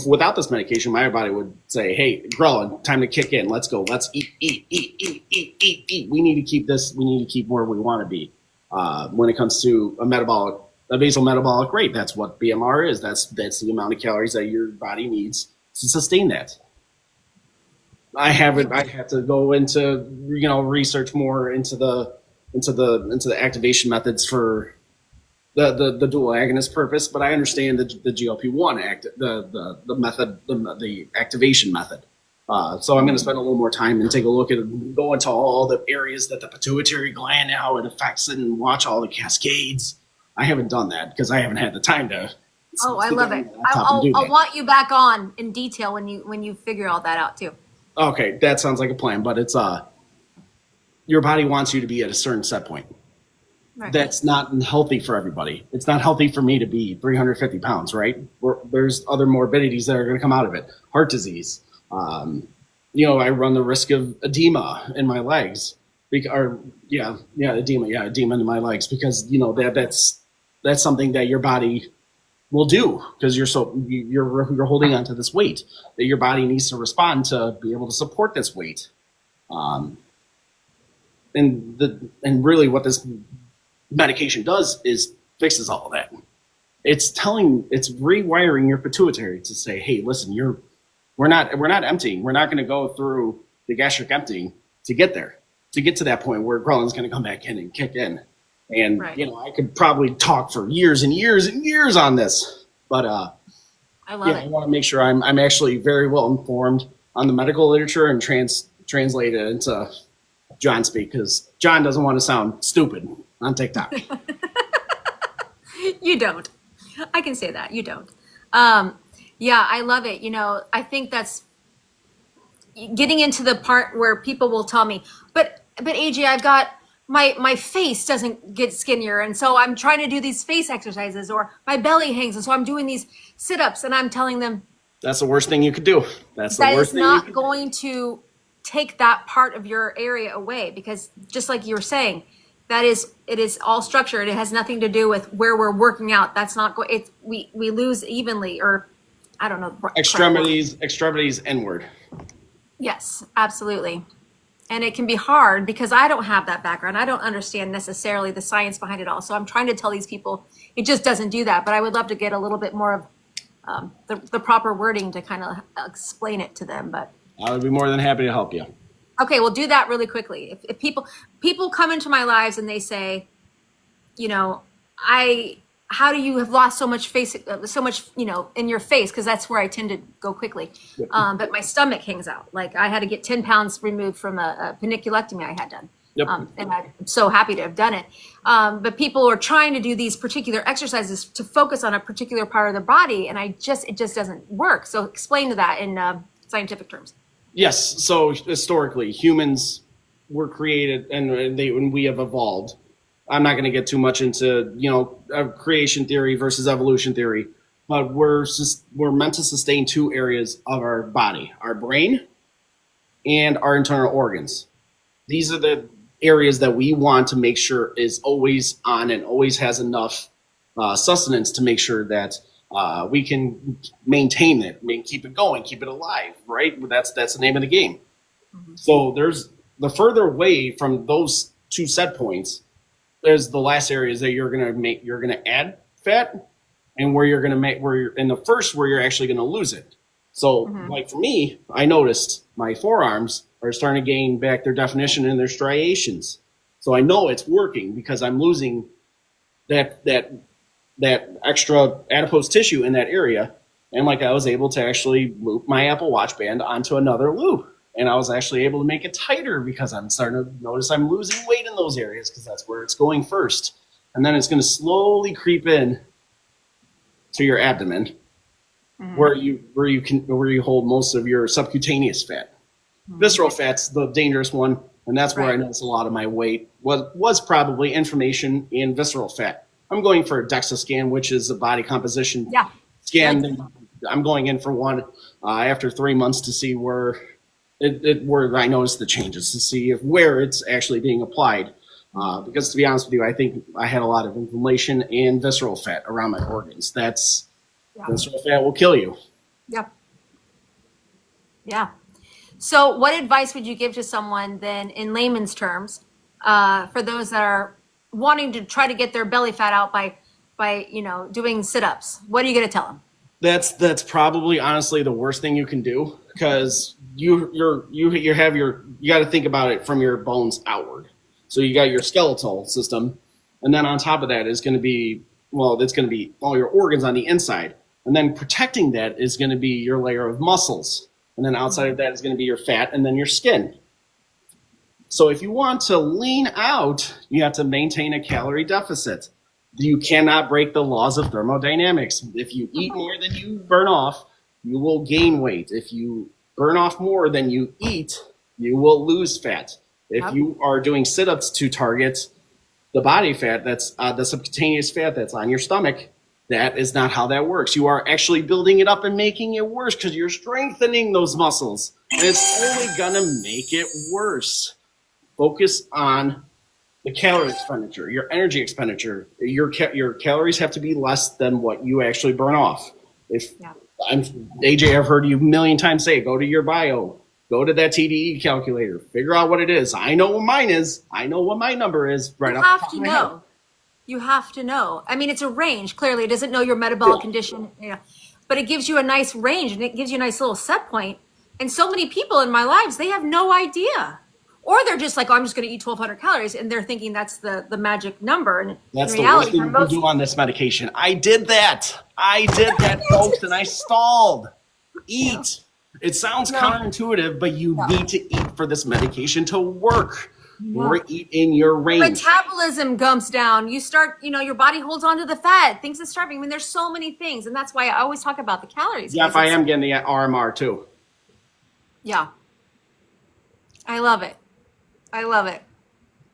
Without this medication, my body would say, hey, ghrelin, time to kick in. Let's go. Let's eat. We need to keep this. We need to keep where we want to be. When it comes to a basal metabolic rate, that's what BMR is. That's the amount of calories that your body needs to sustain that. I have to go into research more into the activation methods for the dual agonist purpose, but I understand the GLP-1 the activation method. So I'm going to spend a little more time and take a look at it, go into all the areas that the pituitary gland and how it affects it, and watch all the cascades. I haven't done that because I haven't had the time to. Oh, I love it. I'll want you back on in detail when you figure all that out too. Okay, that sounds like a plan, but it's your body wants you to be at a certain set point. Right. That's not healthy for everybody. It's not healthy for me to be 350 pounds, right? There's other morbidities that are going to come out of it. Heart disease. I run the risk of edema in my legs. Edema in my legs because that's something that your body will do because you're holding on to this weight that your body needs to respond to be able to support this weight. And really what this medication does is fixes all of that. It's rewiring your pituitary to say, hey, listen, we're not emptying. We're not going to go through the gastric emptying to get there. to get to that point where grellin's going to come back in and kick in. And, Right. you know, I could probably talk for years and years and years on this, but I love yeah, I it. want to make sure I'm actually very well informed on the medical literature and translate it into John speak, because John doesn't want to sound stupid on TikTok. You don't. I can say that. You don't. Yeah, I love it. You know, I think that's getting into the part where people will tell me, but AJ, I've got my face doesn't get skinnier, and so I'm trying to do these face exercises, or my belly hangs, and so I'm doing these sit-ups, and I'm telling them That's the worst thing you could do. That's the that worst is thing you not could going to take that part of your area away, because just like you were saying, it is all structured. It has nothing to do with where we're working out. That's not going. It's we lose evenly, or I don't know. extremities inward. Yes, absolutely. And it can be hard because I don't have that background. I don't understand necessarily the science behind it all. So I'm trying to tell these people it just doesn't do that. But I would love to get a little bit more of the proper wording to kind of explain it to them. But I would be more than happy to help you. okay, we'll do that really quickly. If people come into my lives and they say, you know, how do you have lost so much you know, in your face? Because that's where I tend to go quickly. Yep. But my stomach hangs out. Like I had to get 10 pounds removed from a paniculectomy I had done. Yep. And I'm so happy to have done it. But people are trying to do these particular exercises to focus on a particular part of the body. And it just doesn't work. So explain to that in scientific terms. Yes. So historically, humans were created, and we have evolved. I'm not going to get too much into, you know, creation theory versus evolution theory, but we're meant to sustain two areas of our body: our brain and our internal organs. These are the areas that we want to make sure is always on and always has enough sustenance to make sure that we can maintain it, keep it going, keep it alive, right? That's the name of the game. Mm-hmm. So there's the further away from those two set points, there's the last areas that you're gonna add fat, and where you're in the first where you're actually gonna lose it. So like for me, I noticed my forearms are starting to gain back their definition and their striations. So I know it's working because I'm losing that extra adipose tissue in that area. And like I was able to actually loop my Apple Watch band onto another loop. And I was actually able to make it tighter because I'm starting to notice I'm losing weight in those areas, because that's where it's going first. And then it's going to slowly creep in to your abdomen, where you hold most of your subcutaneous fat. Visceral fat's the dangerous one, and that's where I noticed a lot of my weight was probably inflammation in visceral fat. I'm going for a DEXA scan, which is a body composition scan. Good. I'm going in for one after 3 months to see where I noticed the changes, to see where it's actually being applied. Because to be honest with you, I think I had a lot of inflammation and visceral fat around my organs. Visceral fat will kill you. Yep. Yeah. So what advice would you give to someone then, in layman's terms, for those that are wanting to try to get their belly fat out by you know, doing sit-ups? What are you going to tell them? That's probably honestly the worst thing you can do, because you got to think about it from your bones outward. So you got your skeletal system, and then on top of that is going to be all your organs on the inside, and then protecting that is going to be your layer of muscles, and then outside of that is going to be your fat, and then your skin. So if you want to lean out, you have to maintain a calorie deficit. You cannot break the laws of thermodynamics. If you eat more than you burn off, you will gain weight. If you burn off more than you eat, you will lose fat. If you are doing sit-ups to target the body fat, that's the subcutaneous fat that's on your stomach, that is not how that works. You are actually building it up and making it worse, because you're strengthening those muscles. And it's only going to make it worse. Focus on the calorie expenditure, your energy expenditure. Your calories have to be less than what you actually burn off. AJ, I've heard you a million times say, go to your bio, go to that TDE calculator, figure out what it is. I know what mine is. I know what my number is right off the top of my head. You have to know. I mean, it's a range. Clearly, it doesn't know your metabolic condition, but it gives you a nice range, and it gives you a nice little set point. And so many people in my lives, they have no idea. or they're just like, oh, I'm just going to eat 1,200 calories, and they're thinking that's the magic number. And that's in the reality, worst thing you can do on this medication. I did that, folks, and I stalled. Eat. It sounds counterintuitive, but you need to eat for this medication to work. Or eat in your range. Metabolism comes down. You start, your body holds on to the fat. Things are starving. I mean, there's so many things, and that's why I always talk about the calories. Yeah, if I am getting the RMR too. Yeah. I love it.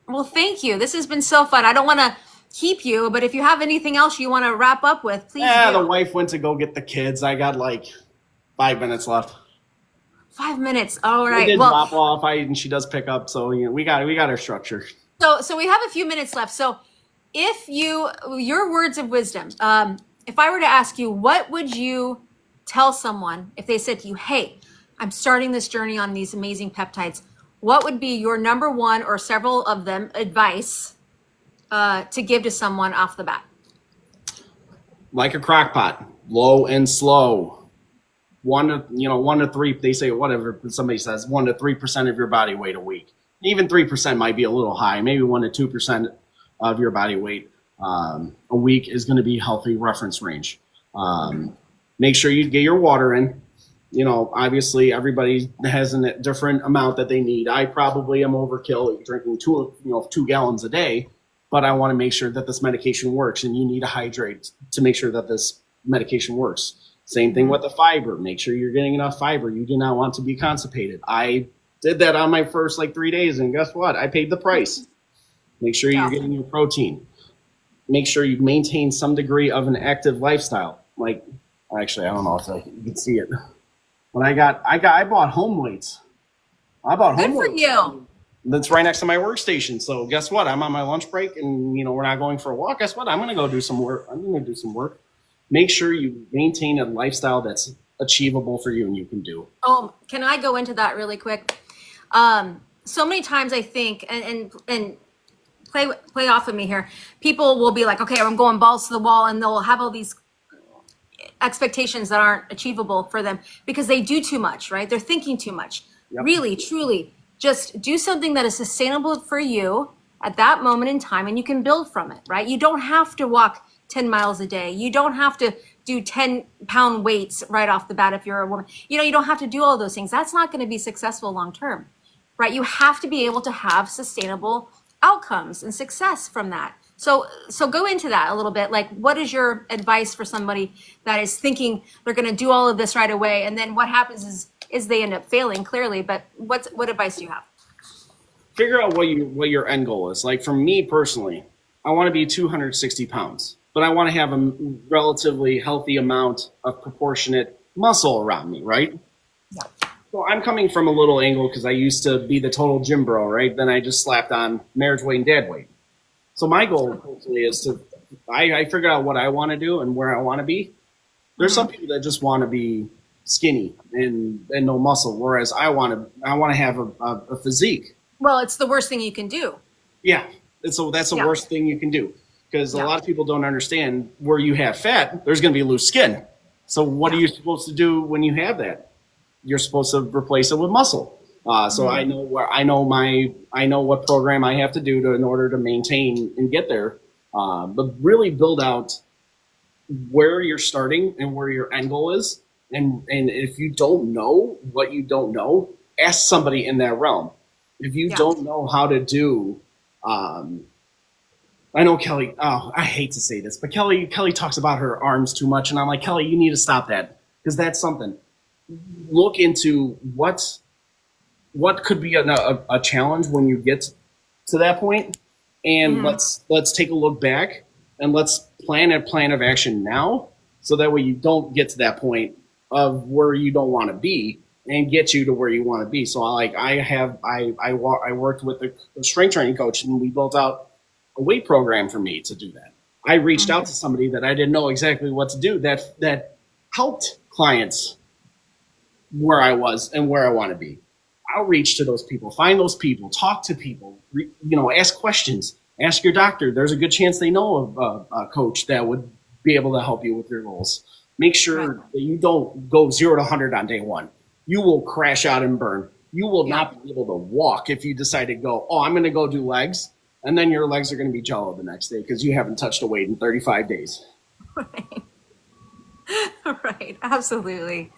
Well, thank you. This has been so fun. I don't want to keep you, but if you have anything else you want to wrap up with, please do. The wife went to go get the kids. I got like 5 minutes left. 5 minutes. All right. I did drop off. And she does pick up. So we got our structure. So we have a few minutes left. So if your words of wisdom, if I were to ask you, what would you tell someone if they said to you, hey, I'm starting this journey on these amazing peptides? What would be your number one or several of them advice to give to someone off the bat? Like a crock pot, low and slow. 1 to 3, they say whatever somebody says, 1 to 3% of your body weight a week. Even 3% might be a little high. Maybe 1 to 2% of your body weight a week is going to be healthy reference range. Make sure you get your water in. Obviously everybody has a different amount that they need. I probably am overkill drinking 2 gallons a day, but I want to make sure that this medication works, and you need to hydrate to make sure that this medication works. Same thing with the fiber. Make sure you're getting enough fiber. You do not want to be constipated. I did that on my first 3 days, and guess what? I paid the price. Make sure you're getting your protein. Make sure you maintain some degree of an active lifestyle. Actually, I don't know if you can see it. But I bought home weights. Good for you. That's right next to my workstation. So guess what? I'm on my lunch break, and we're not going for a walk. Guess what? I'm going to go do some work. Make sure you maintain a lifestyle that's achievable for you and you can do. Oh, can I go into that really quick? So many times I think, and play off of me here, people will be like, okay, I'm going balls to the wall, and they'll have all these expectations that aren't achievable for them because they do too much, right? They're thinking too much. Yep. Really, truly, just do something that is sustainable for you at that moment in time, and you can build from it, right? You don't have to walk 10 miles a day. You don't have to do 10-pound weights right off the bat if you're a woman. You don't have to do all those things. That's not going to be successful long term, right? You have to be able to have sustainable outcomes and success from that. So go into that a little bit. What is your advice for somebody that is thinking they're going to do all of this right away, and then what happens is they end up failing, clearly, but what advice do you have? Figure out what your end goal is. For me personally, I want to be 260 pounds. But I want to have a relatively healthy amount of proportionate muscle around me, right? Yeah. So I'm coming from a little angle because I used to be the total gym bro, right? Then I just slapped on marriage weight and dad weight. So my goal hopefully is I figured out what I want to do and where I want to be. There's some people that just want to be skinny and no muscle, whereas I want to have a physique. Well, it's the worst thing you can do. Yeah. That's the worst thing you can do. Because a lot of people don't understand where you have fat, there's going to be loose skin. So what are you supposed to do when you have that? You're supposed to replace it with muscle. So I know what program I have to do in order to maintain and get there. But really build out where you're starting and where your end goal is. And if you don't know what you don't know, ask somebody in that realm. If you don't know how to do, I know Kelly, I hate to say this, but Kelly talks about her arms too much. And I'm like, Kelly, you need to stop that, because that's something. Look into what could be a challenge when you get to that point. And let's take a look back and let's plan a plan of action now. So that way you don't get to that point of where you don't want to be and get you to where you want to be. So I worked with a strength training coach, and we built out a weight program for me to do that. I reached out to somebody that I didn't know exactly what to do that helped clients where I was and where I want to be. Outreach to those people, find those people, talk to people, ask questions, ask your doctor. There's a good chance they know of a coach that would be able to help you with your goals. Make sure that you don't go 0 to 100 on day one. You will crash out and burn. You will not be able to walk if you decide to go, oh, I'm going to go do legs. And then your legs are going to be jello the next day because you haven't touched a weight in 35 days. Right. Right. Absolutely.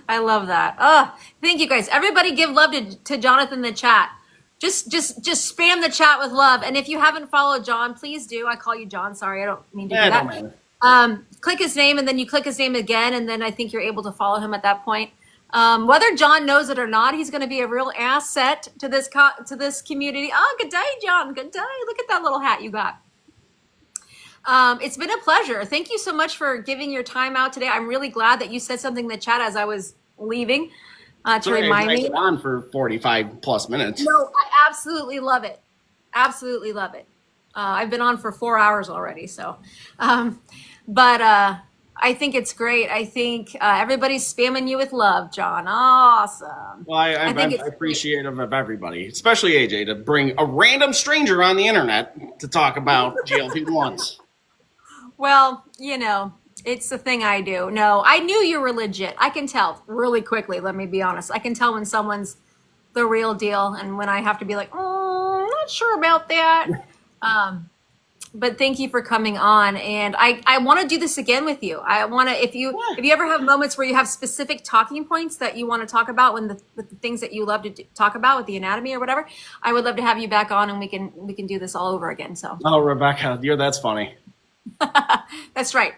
I love that. Oh, thank you guys. Everybody give love to Jonathan in the chat. Just spam the chat with love. And if you haven't followed John, please do. I call you John. Sorry, I don't mean to do that. Click his name and then you click his name again. And then I think you're able to follow him at that point. Whether John knows it or not, he's going to be a real asset to this community. Oh, good day, John. Good day. Look at that little hat you got. It's been a pleasure. Thank you so much for giving your time out today. I'm really glad that you said something in the chat as I was leaving to remind me. On for 45 plus minutes. No, I absolutely love it. Absolutely love it. I've been on for 4 hours already. So, but I think it's great. I think everybody's spamming you with love, John. Awesome. Well, I'm appreciative of everybody, especially AJ, to bring a random stranger on the internet to talk about GLP-1s. Well, you know, it's the thing I do. No, I knew you were legit. I can tell really quickly. Let me be honest. I can tell when someone's the real deal and when I have to be like, oh, I'm not sure about that. But thank you for coming on. And I want to do this again with you. I want to, if you ever have moments where you have specific talking points that you want to talk about with the things that you love to talk about with the anatomy or whatever, I would love to have you back on and we can do this all over again. So. Oh, Rebecca, that's funny. That's right.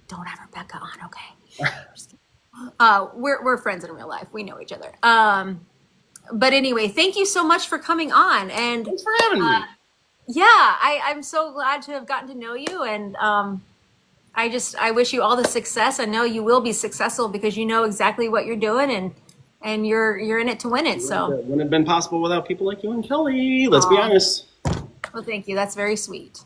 Don't have Rebecca on. Okay. We're friends in real life. We know each other. But anyway, thank you so much for coming on. And thanks for having me. Yeah, I'm so glad to have gotten to know you. And I wish you all the success. I know you will be successful because you know exactly what you're doing and you're in it to win it. So it wouldn't have been possible without people like you and Kelly. Let's be honest. Well, thank you. That's very sweet.